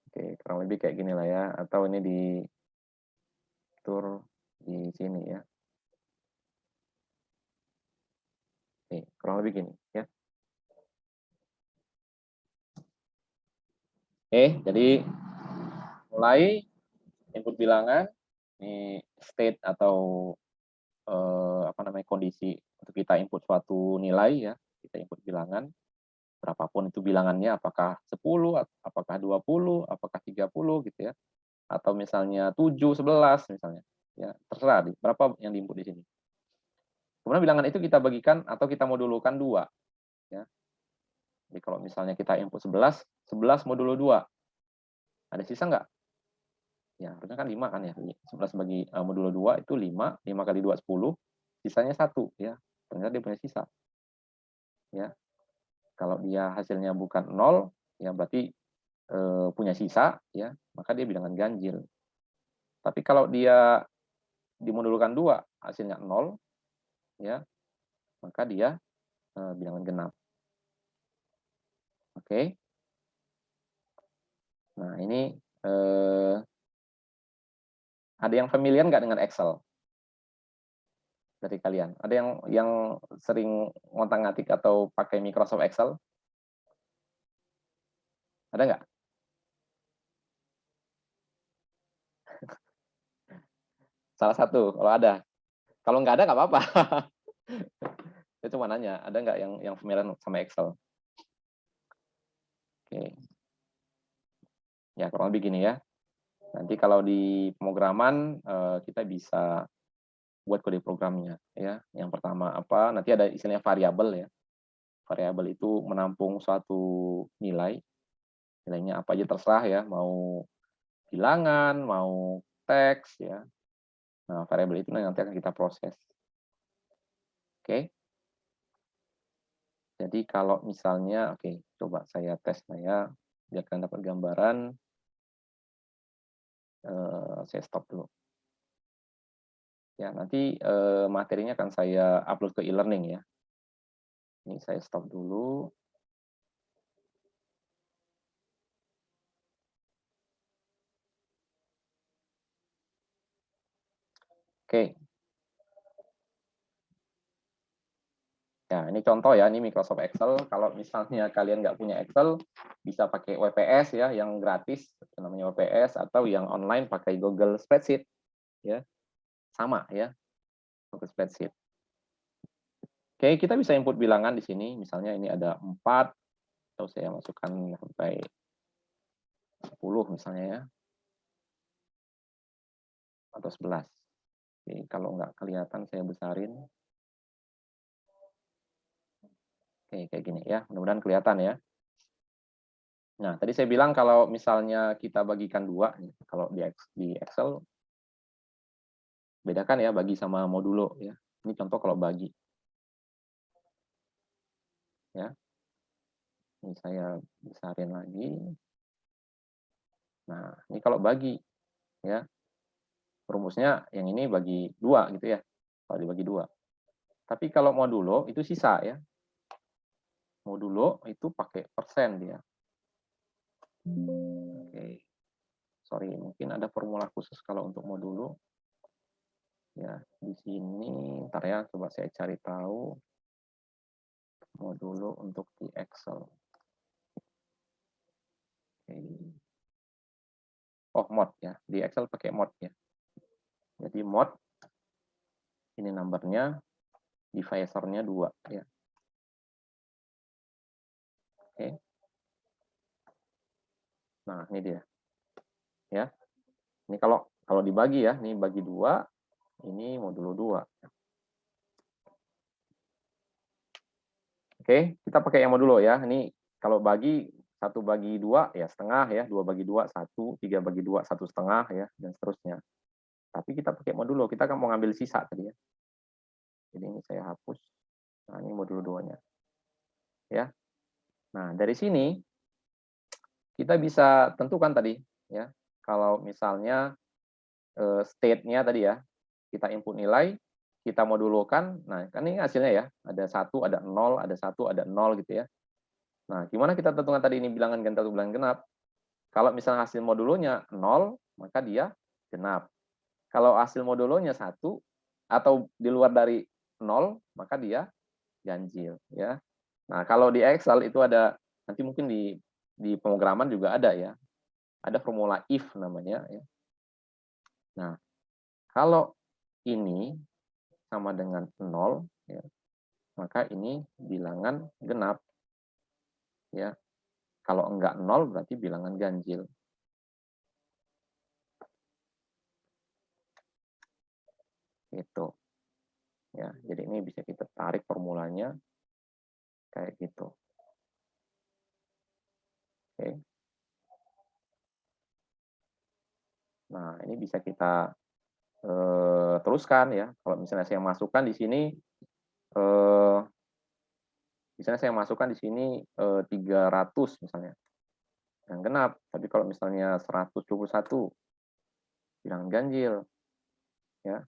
Oke, kurang lebih kayak gini lah ya, atau ini diatur di sini ya. Oke, kurang lebih gini ya. Oke, jadi mulai input bilangan, ini state atau kondisi untuk kita input suatu nilai ya, kita input bilangan berapapun itu bilangannya, apakah 10, apakah 20, apakah 30 gitu ya. Atau misalnya 7, 11 misalnya. Ya, terserah berapa yang diinput di sini. Kemudian bilangan itu kita bagikan atau kita modulkan 2 ya. Jadi kalau misalnya kita input 11 modulo 2. Ada sisa nggak? Ya, harusnya kan 5 kan ya. 11 bagi modulo 2 itu 5, 5 kali 2 10, sisanya 1 ya. Ternyata dia punya sisa. Ya. Kalau dia hasilnya bukan 0, ya berarti punya sisa ya, maka dia bilangan ganjil. Tapi kalau dia dimodulkan 2, hasilnya 0 ya, maka dia bilangan genap. Oke. Nah, ini ada yang familiar nggak dengan Excel? Dari kalian? Ada yang sering ngotak-ngatik atau pakai Microsoft Excel? Ada nggak? Salah satu, kalau ada. Kalau nggak ada, nggak apa-apa. Saya cuma nanya, ada nggak yang familiar sama Excel? Oke. Ya, kurang lebih gini ya. Nanti kalau di pemrograman, kita bisa buat kode programnya ya. Yang pertama apa? Nanti ada istilahnya variabel ya. Variabel itu menampung suatu nilai. Nilainya apa aja terserah ya, mau bilangan, mau teks ya. Nah, variabel itu nanti akan kita proses. Oke. Jadi kalau misalnya, oke, coba saya tes ya, biar kalian dapat gambaran. Saya stop dulu. Ya, nanti materinya akan saya upload ke e-learning ya. Ini saya stop dulu. Oke. Ya, ini contoh ya, ini Microsoft Excel. Kalau misalnya kalian nggak punya Excel, bisa pakai WPS ya, yang gratis, namanya WPS, atau yang online pakai Google Spreadsheet. Ya, sama ya, Google Spreadsheet. Oke, kita bisa input bilangan di sini. Misalnya ini ada 4, atau saya masukkan sampai 10 misalnya ya, atau 11. Oke, kalau nggak kelihatan saya besarin. Oke, kayak gini ya, mudah-mudahan kelihatan ya. Nah, tadi saya bilang kalau misalnya kita bagikan 2, kalau di Excel, bedakan ya bagi sama modulo ya. Ini contoh kalau bagi. Ya. Ini saya besarin lagi. Nah, ini kalau bagi ya. Rumusnya yang ini bagi 2 gitu ya. Kalau dibagi 2. Tapi kalau modulo itu sisa ya. Modulo itu pakai persen dia. Oke. Sorry, mungkin ada formula khusus kalau untuk modulo. Ya, di sini ntar ya, coba saya cari tahu modulo untuk di Excel. Oke. Oh, mod ya. Di Excel pakai mod ya. Jadi mod ini numbernya, divisornya 2 ya. Oke. Nah, ini dia. Ya. Ini kalau dibagi ya, ini bagi 2, ini modulo 2. Oke, kita pakai yang modulo ya. Ini kalau bagi 1 bagi 2 ya setengah ya, 2 bagi 2 1, 3 bagi 2 1,5 ya, dan seterusnya. Tapi kita pakai modulo, kita kan mau ngambil sisa tadi ya. Jadi ini saya hapus. Nah, ini modulo 2-nya. Ya. Nah, dari sini kita bisa tentukan tadi ya. Kalau misalnya state-nya tadi ya, kita input nilai, kita modulokan. Nah, kan ini hasilnya ya. Ada 1, ada 0, ada 1, ada 0 gitu ya. Nah, gimana kita tentukan tadi ini bilangan genap atau bilangan genap? Kalau misalnya hasil modulonya 0, maka dia genap. Kalau hasil modulonya 1 atau di luar dari 0, maka dia ganjil ya. Nah, kalau di Excel itu ada, nanti mungkin di pemrograman juga ada ya. Ada formula if namanya ya. Nah, kalau ini sama dengan 0 ya, maka ini bilangan genap ya. Kalau enggak 0 berarti bilangan ganjil. Gitu. Ya, jadi ini bisa kita tarik formulanya kayak gitu. Oke. Nah, ini bisa kita teruskan ya. Kalau misalnya saya masukkan di sini misalnya saya masukkan di sini 300 misalnya. Yang genap, tapi kalau misalnya 121 bilangan ganjil. Ya.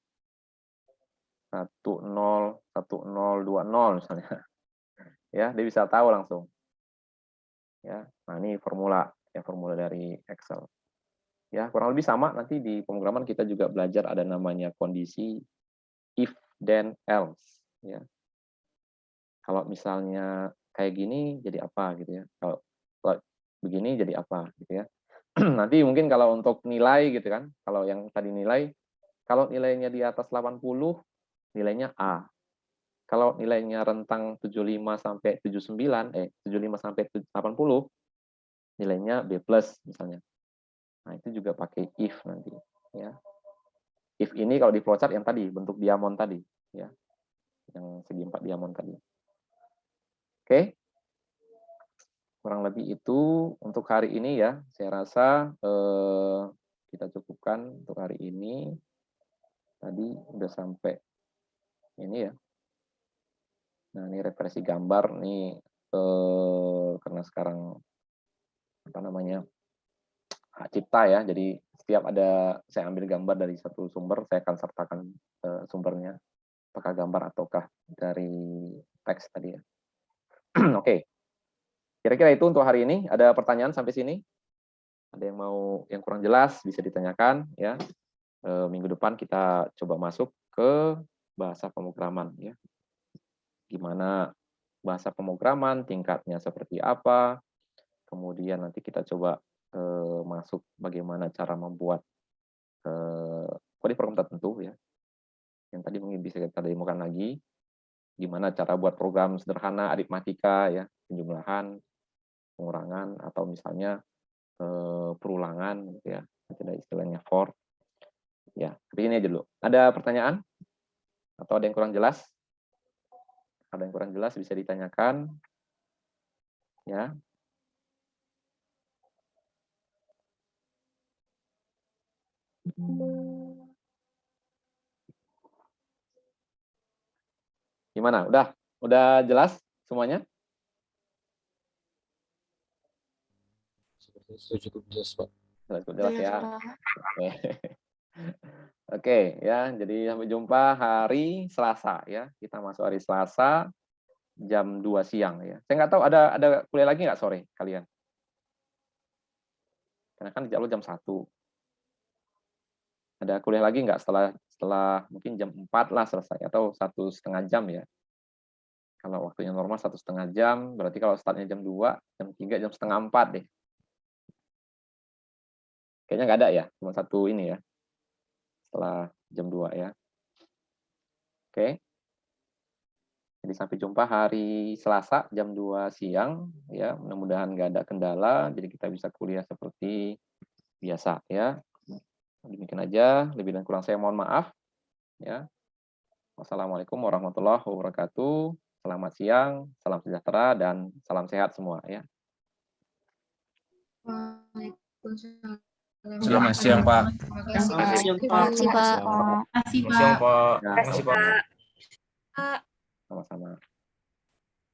101020 misalnya. Ya, dia bisa tahu langsung. Ya. Nah, ini formula ya, formula dari Excel. Ya, kurang lebih sama, nanti di pemrograman kita juga belajar ada namanya kondisi if then else ya. Kalau misalnya kayak gini jadi apa gitu ya. Kalau begini jadi apa gitu ya. Nanti mungkin kalau untuk nilai gitu kan, kalau yang tadi nilai, kalau nilainya di atas 80 nilainya A. Kalau nilainya rentang 75 sampai 79 75 sampai 80 nilainya B+ misalnya. Nah, itu juga pakai if nanti ya. If ini kalau di flowchart yang tadi bentuk diamond tadi ya. Yang segi 4 diamond tadi. Oke. Kurang lebih itu untuk hari ini ya. Saya rasa kita cukupkan untuk hari ini. Tadi udah sampai ini ya. Nah, ini referensi gambar nih karena sekarang apa namanya hak cipta ya. Jadi setiap ada saya ambil gambar dari satu sumber, saya akan sertakan sumbernya, apakah gambar ataukah dari teks tadi ya. Oke. Kira-kira itu untuk hari ini. Ada pertanyaan sampai sini? Ada yang mau yang kurang jelas bisa ditanyakan ya. Minggu depan kita coba masuk ke bahasa pemrograman ya. Gimana bahasa pemrograman, tingkatnya seperti apa. Kemudian nanti kita coba masuk bagaimana cara membuat kode program tertentu ya. Yang tadi mungkin bisa kita demokan lagi. Gimana cara buat program sederhana aritmatika ya, penjumlahan, pengurangan atau misalnya perulangan gitu ya. Ada istilahnya for. Ya, seperti ini aja dulu. Ada pertanyaan? Atau ada yang kurang jelas? Ada yang kurang jelas bisa ditanyakan. Ya. Gimana? Udah jelas semuanya? Cukup jelas, Pak. Jelas ya. Oke. Oke ya, jadi sampai jumpa hari Selasa ya. Kita masuk hari Selasa jam 2 siang ya. Saya nggak tahu ada kuliah lagi nggak sore kalian? Karena kan jadwal jam 1. Ada kuliah lagi nggak setelah mungkin jam 4 lah selesai atau 1,5 jam ya. Kalau waktunya normal 1,5 jam, berarti kalau startnya jam 2, jam 3, jam setengah 4 deh. Kayaknya nggak ada ya, cuma satu ini ya. Setelah jam 2 ya. Oke. Jadi sampai jumpa hari Selasa jam 2 siang ya. Mudah-mudahan nggak ada kendala, jadi kita bisa kuliah seperti biasa ya. Demikian aja, lebih dan kurang saya mohon maaf ya. Wassalamualaikum warahmatullahi wabarakatuh. Selamat siang, salam sejahtera dan salam sehat semua ya. Waalaikumsalam. Selamat siang, Pak. Terima kasih, Selamat siang, Pak. Terima kasih, Pak. Makasih, Selamat siang, Pak. Pak. Ya, Terima kasih, Pak. sama-sama.